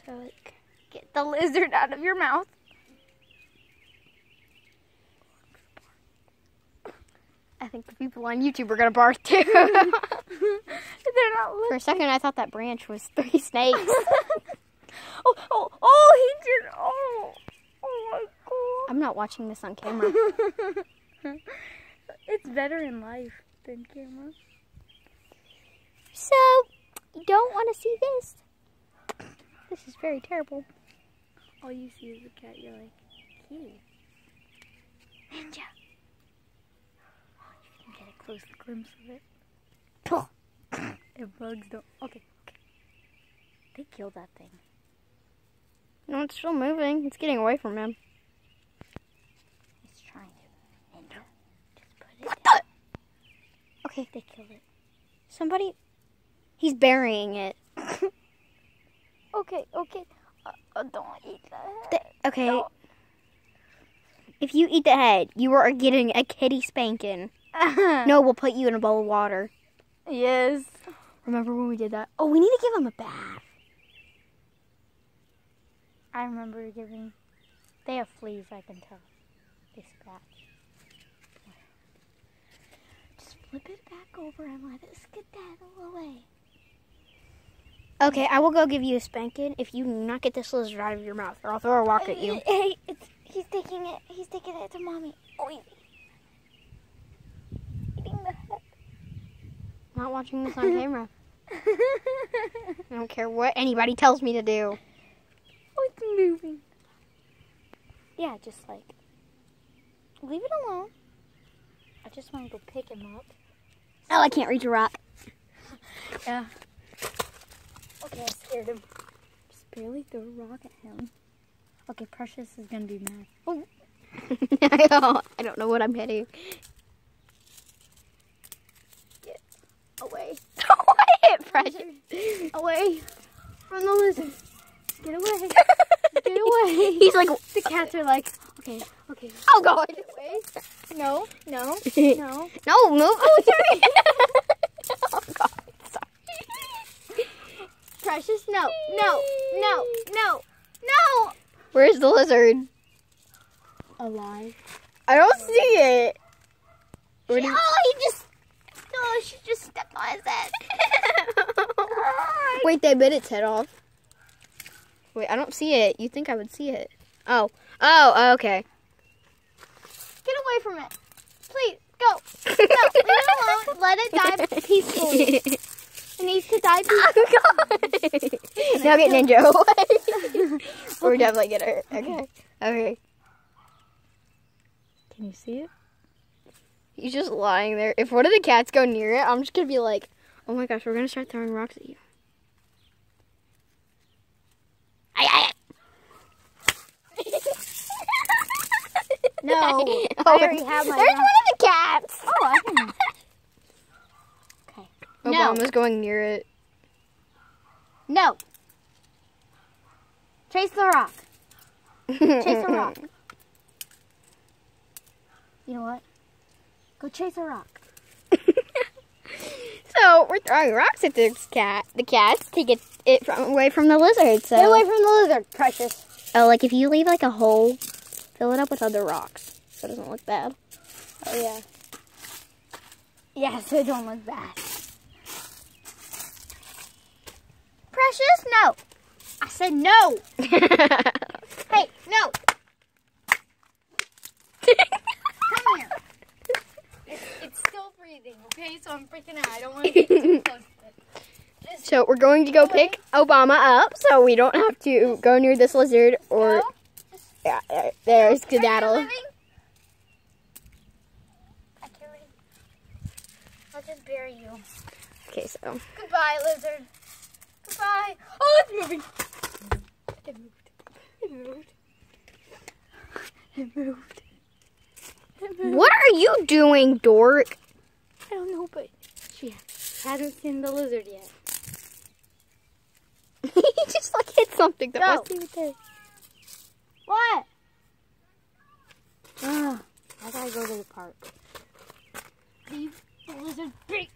So, like, get the lizard out of your mouth. I think the people on YouTube are gonna bark too. They're not listening. For a second, I thought that branch was 3 snakes. He did. Oh my God. I'm not watching this on camera. It's better in life than camera. So, you don't want to see this. This is very terrible. All you see is the cat. You're like, cute. Ninja. You can get a close glimpse of it. If bugs don't. Okay. They killed that thing. No, it's still moving. It's getting away from him. It's trying to. Ninja. Just put it down. Okay, they killed it. Somebody. He's burying it. Okay. Don't eat the head. Okay. Don't. If you eat the head, you are getting a kitty spanking. No, we'll put you in a bowl of water. Yes. Remember when we did that? Oh, we need to give him a bath. I remember giving... They have fleas, I can tell. They scratch. Just flip it back over and let it skedaddle away. Okay, I will go give you a spanking if you do not get this lizard out of your mouth, or I'll throw a rock at you. Hey, he's taking it. He's taking it to mommy. Oh, he's eating the head. I'm not watching this on camera. I don't care what anybody tells me to do. Oh, it's moving. Yeah, just like, leave it alone. I just want to go pick him up. Oh, I can't reach a rock. Yeah. Okay, I scared him. Just barely throw a rock at him. Okay, Precious is gonna be mad. Oh. I don't know what I'm hitting. Get away. Away, Precious. Away from the lizard. Get away. Get away. He's like, the cats are like, okay. Oh, God. Get away. No. No, move. Oh, sorry. Oh, God. Precious, no. Where's the lizard? Alive. I don't see it. She just stepped on his head. Wait, they bit its head off. Wait, I don't see it. You think I would see it? Oh, okay. Get away from it. Please, go. No, leave it alone. Let it die peacefully. It needs to die peacefully. Oh, God. Now get Ninja away. We're definitely gonna hurt. Okay. Can you see it? He's just lying there. If one of the cats go near it, I'm just gonna be like, oh my gosh, we're gonna start throwing rocks at you. No, I already have my... There's one of the cats! Oh, I can... Okay. Obama's going near it. No. Chase the rock. Chase the rock. You know what? Go chase a rock. So, we're throwing rocks at the cats to get it away from the lizard. So. Get away from the lizard, Precious. Oh, like if you leave like a hole, fill it up with other rocks so it doesn't look bad. Oh, yeah. Yeah, so it don't look bad. Precious, no. I said no. Hey, no. Come here. It's still breathing, okay? So I'm freaking out. I don't want to get too close to it. So we're going to go pick Obama up so we don't have to go near this lizard or... Yeah, there's skedaddle. I can't read. I'll just bury you. Okay, so... Goodbye, lizard. Goodbye. Oh, it's moving. It moved. What are you doing, dork? I don't know, but she hasn't seen the lizard yet. He just like hit something that wasn't even there. What? I gotta go to the park. Leave the lizard be.